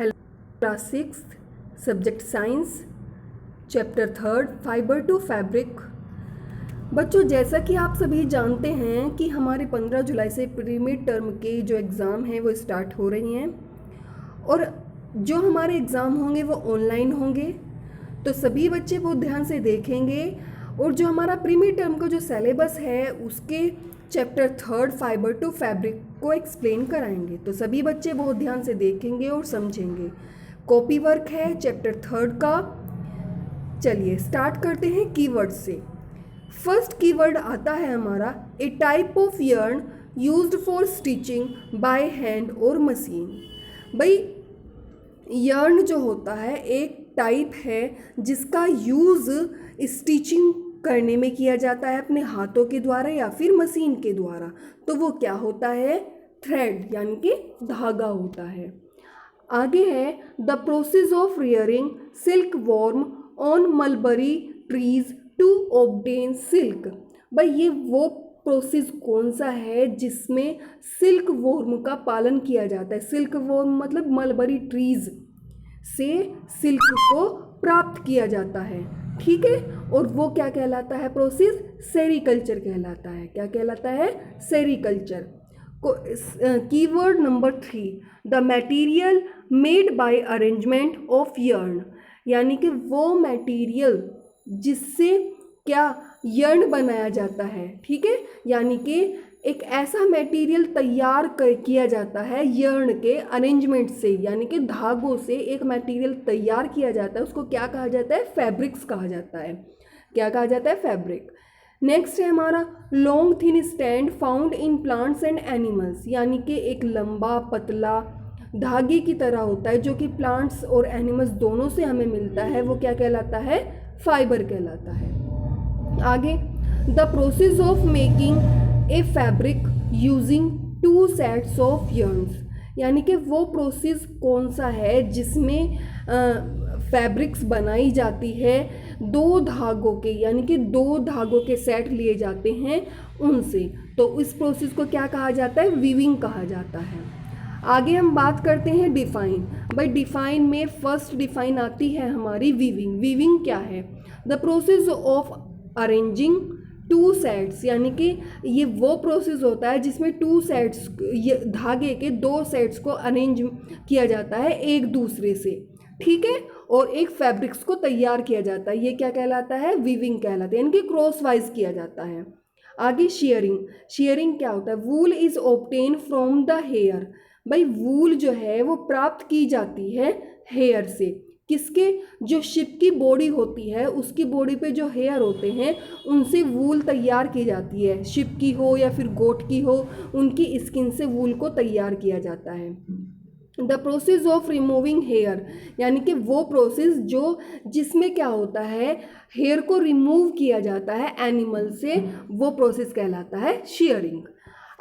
Hello, class 6 subject science, chapter 3 fibre to fabric. बच्चों, जैसा कि आप सभी जानते हैं कि हमारे 15 जुलाई से प्री मिड टर्म के जो एग्ज़ाम हैं वो स्टार्ट हो रही हैं और जो हमारे एग्ज़ाम होंगे वो ऑनलाइन होंगे। तो सभी बच्चे बहुत ध्यान से देखेंगे और जो हमारा प्री मिड टर्म का जो सिलेबस है उसके चैप्टर 3 फाइबर टू फैब्रिक को एक्सप्लेन कराएंगे। तो सभी बच्चे बहुत ध्यान से देखेंगे और समझेंगे। कॉपी वर्क है चैप्टर 3 का। चलिए स्टार्ट करते हैं कीवर्ड से। फर्स्ट कीवर्ड आता है हमारा a type of yarn used for stitching by hand और मशीन। भाई, यर्न जो होता है एक टाइप है जिसका यूज़ स्टिचिंग करने में किया जाता है अपने हाथों के द्वारा या फिर मशीन के द्वारा। तो वो क्या होता है? थ्रेड यानी कि धागा होता है। आगे है the process of rearing silkworm on mulberry trees to obtain silk. भाई, ये वो प्रोसेस कौन सा है जिसमें सिल्क वॉर्म का पालन किया जाता है? सिल्क वॉर्म मतलब मलबरी ट्रीज से सिल्क को प्राप्त किया जाता है, ठीक है। और वो क्या कहलाता है प्रोसेस? सेरीकल्चर कहलाता है। क्या कहलाता है? Sericulture. Keyword number 3 the material made by arrangement of yarn, यानी कि वो मटेरियल जिससे क्या यर्न बनाया जाता है, ठीक है। यानी कि एक ऐसा मटेरियल तैयार किया जाता है यर्न के अरेंजमेंट से, यानी कि धागों से एक मटेरियल तैयार किया जाता है, उसको क्या कहा जाता है? फैब्रिक्स कहा जाता है। क्या कहा जाता है? फैब्रिक। नेक्स्ट है हमारा long thin stand found in plants and animals, यानी कि एक लंबा पतला धागे की तरह होता है जो कि प्लांट्स और एनिमल्स दोनों से हमें मिलता है। वो क्या कहलाता है? फाइबर कहलाता है। आगे the process of making a fabric using 2 sets of yearns, यानी कि वो प्रोसेस कौन सा है जिसमें फैब्रिक्स बनाई जाती है 2 धागों के, यानी कि 2 धागों के सेट लिए जाते हैं उनसे। तो इस प्रोसेस को क्या कहा जाता है? वीविंग कहा जाता है। आगे हम बात करते हैं डिफाइन। भाई, डिफाइन में फर्स्ट डिफाइन आती है हमारी वीविंग। वीविंग क्या है? The process of arranging 2 sets, यानी कि ये वो प्रोसेस होता है जिसमें 2 सेट्स, ये धागे के 2 सेट्स को अरेंज किया जाता है एक दूसरे से, ठीक है, और एक फैब्रिक्स को तैयार किया जाता है। ये क्या कहलाता है? वीविंग कहलाता है, यानी कि क्रॉस वाइज किया जाता है। आगे शेयरिंग। शेयरिंग क्या होता है? Wool is obtain from the hair. भाई, वूल जो है वो प्राप्त की जाती है हेयर से। किसके? जो शिप की बॉडी होती है उसकी बॉडी पे जो हेयर होते हैं उनसे वूल तैयार की जाती है। शिप की हो या फिर गोट की हो, उनकी स्किन से वूल को तैयार किया जाता है। The process of removing hair, यानी कि वो प्रोसेस जो जिसमें क्या होता है? हेयर को रिमूव किया जाता है एनिमल से, वो प्रोसेस कहलाता है शेयरिंग।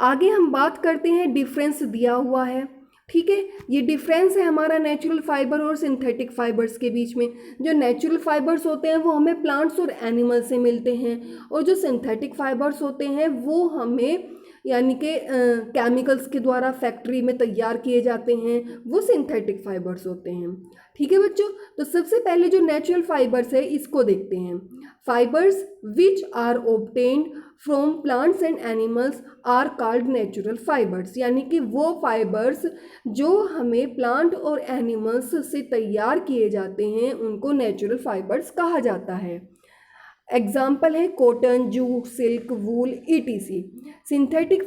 आगे हम बात करते हैं डिफरेंस दिया हुआ है, ठीक है। ये डिफरेंस है हमारा नेचुरल फाइबर और सिंथेटिक फाइबर्स के बीच में। जो नेचुरल फाइबर्स होते हैं वो हमें प्लांट्स और एनिमल से मिलते हैं, और जो सिंथेटिक फाइबर्स होते हैं वो हमें यानी कि केमिकल्स के द्वारा फैक्ट्री में तैयार किए जाते हैं, वो सिंथेटिक फाइबर्स होते हैं, ठीक है बच्चों। तो सबसे पहले जो नेचुरल फाइबर्स है इसको देखते हैं। Fibres which are obtained from plants and animals are called natural fibres, यानी कि वो फाइबर्स जो हमें प्लांट और एनिमल्स से तैयार किए जाते हैं उनको नेचुरल फाइबर्स कहा जाता है। एग्जाम्पल है cotton, jute, silk, wool, ETC. Synthetic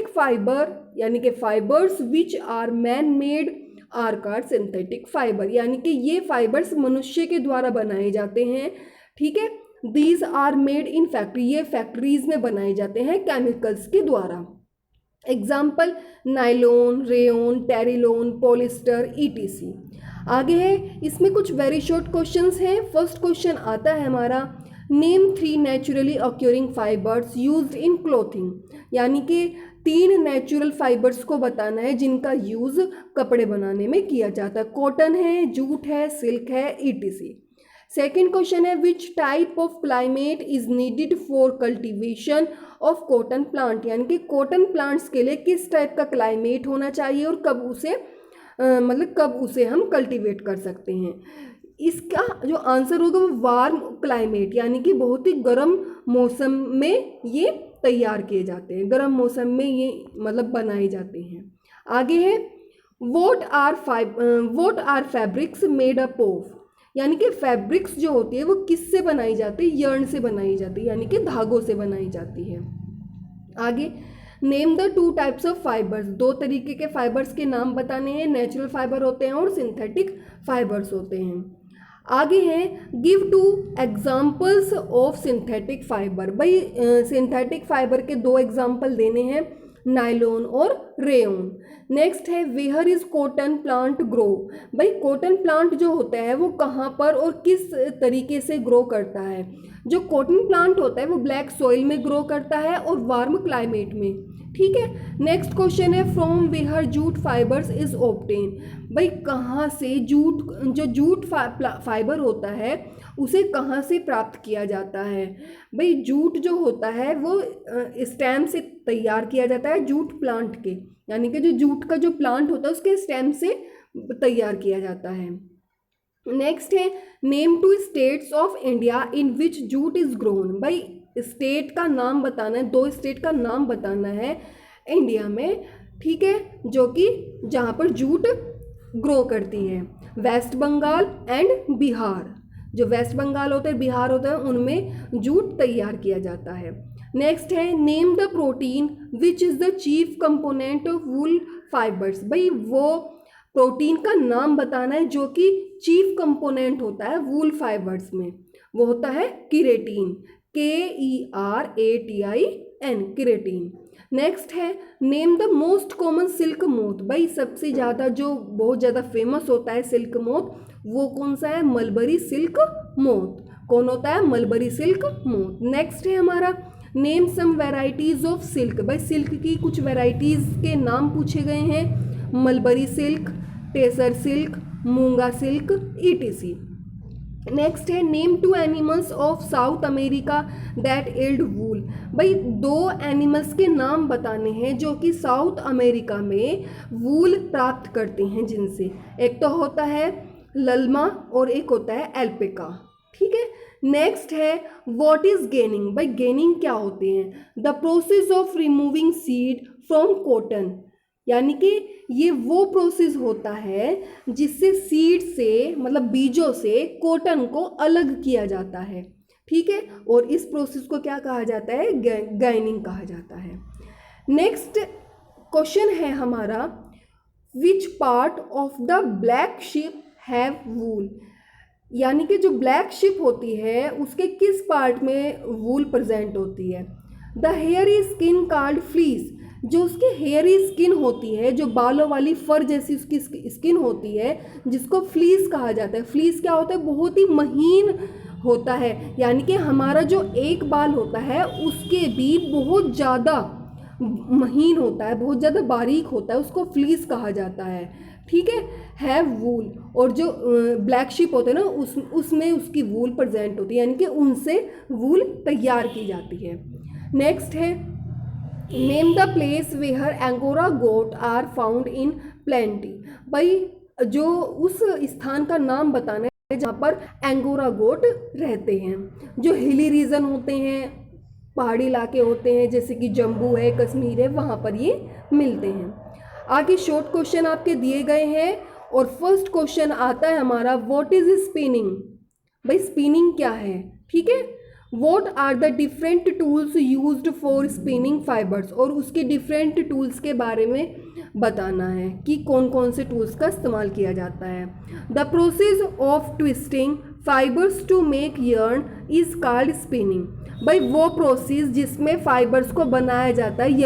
fibre यानी कि fibres which are man made are called synthetic fibre, यानी कि ये फाइबर्स मनुष्य के द्वारा बनाए जाते हैं, ठीक है। These are made in factory, ये फैक्ट्रीज में बनाए जाते हैं केमिकल्स के द्वारा। Example nylon, rayon, terylene, polyester, ETC. आगे है इसमें कुछ वेरी शॉर्ट क्वेश्चंस हैं। फर्स्ट क्वेश्चन आता है हमारा name 3 naturally occurring fibres used in clothing, यानी कि 3 नेचुरल फाइबर्स को बताना है जिनका यूज़ कपड़े बनाने में किया जाता है। कॉटन है, जूट है, सिल्क है, ईटीसी। सेकेंड क्वेश्चन है which type of climate is needed for cultivation of cotton plant, यानी कि कॉटन प्लांट्स के लिए किस टाइप का क्लाइमेट होना चाहिए और कब उसे मतलब कब उसे हम कल्टीवेट कर सकते हैं। इसका जो आंसर होगा वो वार्म क्लाइमेट, यानी कि बहुत ही गर्म मौसम में ये तैयार किए जाते हैं, गर्म मौसम में ये मतलब बनाए जाते हैं। आगे है what are fabrics made up of, यानी कि फैब्रिक्स जो होती है वो किससे बनाई जाती है, यर्न से बनाई जाती है, यानी कि धागों से बनाई जाती है। आगे name the two types of fibres, दो तरीके के फाइबर्स के नाम बताने हैं, नेचुरल फाइबर होते हैं और सिंथेटिक फाइबर्स होते हैं। आगे हैं give two examples of synthetic fibre, भाई सिंथेटिक फाइबर के दो एग्जाम्पल देने हैं, नायलॉन और रेयन। नेक्स्ट है where is cotton plant grow, भाई कॉटन प्लांट जो होता है वो कहाँ पर और किस तरीके से ग्रो करता है। जो कॉटन प्लांट होता है वो ब्लैक सॉइल में ग्रो करता है और वार्म क्लाइमेट में, ठीक है। नेक्स्ट क्वेश्चन है from where jute fibres is obtain, भाई कहाँ से जूट फाइबर होता है उसे कहाँ से प्राप्त किया जाता है। भाई जूट जो होता है वो स्टेम से तैयार किया जाता है, जूट प्लांट के, यानी कि जो जूट का जो प्लांट होता है उसके स्टेम से तैयार किया जाता है। नेक्स्ट है name two states of India in which jute is grown, भाई स्टेट का नाम बताना है, दो स्टेट का नाम बताना है इंडिया में, ठीक है, जो कि जहाँ पर जूट ग्रो करती है, वेस्ट बंगाल एंड बिहार। जो वेस्ट बंगाल होता है, बिहार होता है, उनमें जूट तैयार किया जाता है। नेक्स्ट है name the protein which is the chief component of wool fibres, भाई वो प्रोटीन का नाम बताना है जो कि चीफ कंपोनेंट होता है वूल फाइबर्स में, वो होता है किरेटिन, KERATIN, किरेटिन। नेक्स्ट है name the most common silk moth, भाई सबसे ज़्यादा जो बहुत ज़्यादा फेमस होता है सिल्क मोथ वो कौन सा है, मलबरी सिल्क मोथ। कौन होता है, मलबरी सिल्क मोथ। नेक्स्ट है हमारा name some varieties of silk, भाई सिल्क की कुछ वेराइटीज़ के नाम पूछे गए हैं, mulberry silk, tussar silk, muga silk, ETC। Next है name two animals of South America that yield wool, भाई दो एनिमल्स के नाम बताने हैं जो कि साउथ अमेरिका में वूल प्राप्त करते हैं जिनसे, एक तो होता है ललमा और एक होता है एल्पेका, ठीक है। नेक्स्ट है व्हाट इज गेनिंग, भाई गेनिंग क्या होते हैं, the process of removing seed from cotton, यानी कि ये वो प्रोसेस होता है जिससे सीड से मतलब बीजों से कॉटन को अलग किया जाता है, ठीक है, और इस प्रोसेस को क्या कहा जाता है, गाइनिंग कहा जाता है। नेक्स्ट क्वेश्चन है हमारा which part of the black sheep have wool, यानी कि जो ब्लैक शिप होती है उसके किस पार्ट में वूल प्रेजेंट होती है। The hairy skin called fleece, जो उसकी हेयरी स्किन होती है, जो बालों वाली फर जैसी उसकी स्किन होती है जिसको फ्लीस कहा जाता है। फ्लीस क्या होता है, बहुत ही महीन होता है, यानी कि हमारा जो एक बाल होता है उसके भी बहुत ज़्यादा महीन होता है, बहुत ज़्यादा बारीक होता है, उसको फ्लीस कहा जाता है, ठीक है। हैव वूल, और जो ब्लैक शिप होते हैं ना उसमें उसकी वूल प्रेजेंट होती है, यानी कि उनसे वूल तैयार की जाती है। नेक्स्ट है name the place where angora goat are found in plenty, भाई जो उस स्थान का नाम बताना है जहाँ पर एंगोरा गोट रहते हैं। जो हिली रीजन होते हैं, पहाड़ी इलाके होते हैं, जैसे कि जम्मू है, कश्मीर है, वहाँ पर ये मिलते हैं। आगे शॉर्ट क्वेश्चन आपके दिए गए हैं और फर्स्ट क्वेश्चन आता है हमारा व्हाट इज स्पिनिंग, भाई स्पिनिंग क्या है, ठीक है। What are the different tools used for spinning fibres, और उसके डिफरेंट टूल्स के बारे में बताना है कि कौन कौन से टूल्स का इस्तेमाल किया जाता है। The process of twisting fibres to make yarn is called spinning, भाई वो प्रोसेस जिसमें फाइबर्स को बनाया जाता है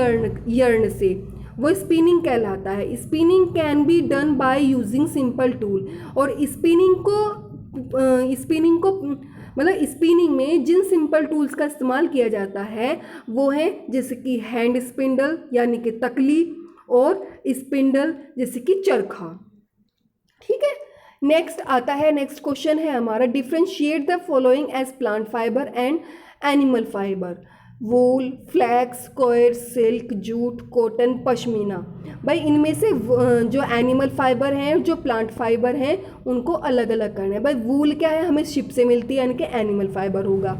यर्न से वो स्पिनिंग कहलाता है। Spinning can be done by using simple tool, और स्पिनिंग को मतलब स्पिनिंग में जिन सिंपल टूल्स का इस्तेमाल किया जाता है वो है जैसे कि हैंड स्पिंडल यानी कि तकली, और स्पिंडल जैसे कि चरखा, ठीक है। नेक्स्ट आता है, नेक्स्ट क्वेश्चन है हमारा differentiate the following as plant fibre and animal fibre, wool, flax, coir, silk, jute, cotton, pashmina. भाई इनमें से जो एनिमल फाइबर हैं, जो प्लांट फाइबर हैं, उनको अलग अलग करना है। भाई वूल क्या है, हमें शिप से मिलती है, यानी कि एनिमल फाइबर होगा।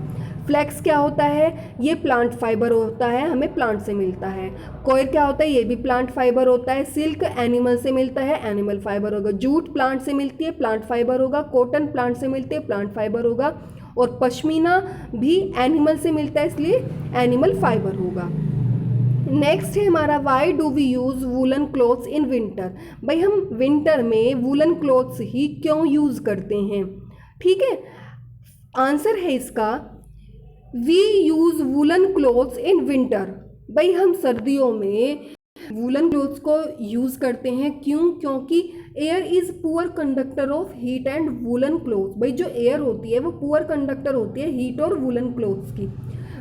फ्लैक्स क्या होता है, ये प्लांट फाइबर होता है, हमें प्लांट से मिलता है। कोयर क्या होता है, ये भी प्लांट फाइबर होता है। सिल्क एनिमल से मिलता है, एनिमल फाइबर होगा। जूट प्लांट से मिलती है, प्लांट फाइबर होगा। कॉटन प्लांट से मिलती है, प्लांट फाइबर होगा। और पश्मीना भी एनिमल से मिलता है, इसलिए एनिमल फाइबर होगा। नेक्स्ट है हमारा why do we use woollen clothes in winter. भाई हम विंटर में वूलन क्लॉथ्स ही क्यों यूज़ करते हैं? ठीक है, आंसर है इसका we use woollen clothes in winter. भाई हम सर्दियों में वूलन क्लोथ्स को यूज़ करते हैं, क्यों? क्योंकि air is poor conductor of heat and woollen clothes. भाई जो एयर होती है वो पुअर कंडक्टर होती है हीट और वूलन क्लोथ्स की।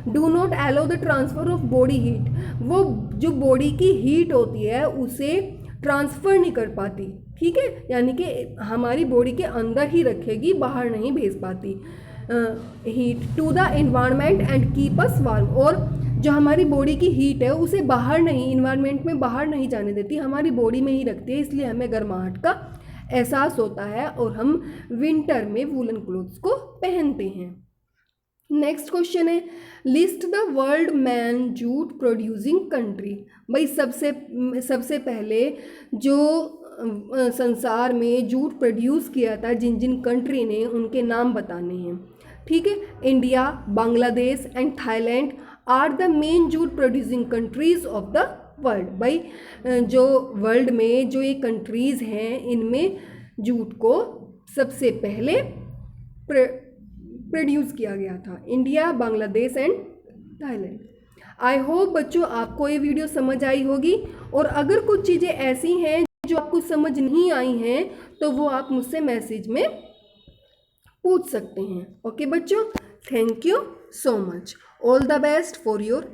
Do not allow the transfer of body heat. वो जो बॉडी की हीट होती है उसे ट्रांसफ़र नहीं कर पाती, ठीक है, यानी कि हमारी बॉडी के अंदर ही रखेगी, बाहर नहीं भेज पाती heat to the environment and keep us warm. और जो हमारी बॉडी की हीट है उसे बाहर नहीं, इन्वायरमेंट में बाहर नहीं जाने देती, हमारी बॉडी में ही रखती है, इसलिए हमें गर्माहट का एहसास होता है और हम विंटर में वूलन क्लोथ्स को पहनते हैं। नेक्स्ट क्वेश्चन है list the world man jute producing country. भाई सबसे पहले जो संसार में जूट प्रोड्यूस किया था, जिन जिन कंट्री ने, उनके नाम बताने हैं, ठीक है। India, Bangladesh and Thailand are the main jute producing countries of the world. भाई जो वर्ल्ड में जो ये कंट्रीज़ हैं, इनमें जूट को सबसे पहले प्रोड्यूस किया गया था, India, Bangladesh and Thailand. I hope बच्चों आपको ये वीडियो समझ आई होगी, और अगर कुछ चीज़ें ऐसी हैं जो आपको समझ नहीं आई हैं तो वो आप मुझसे मैसेज में पूछ सकते हैं। ओके बच्चों, thank you so much, all the best for your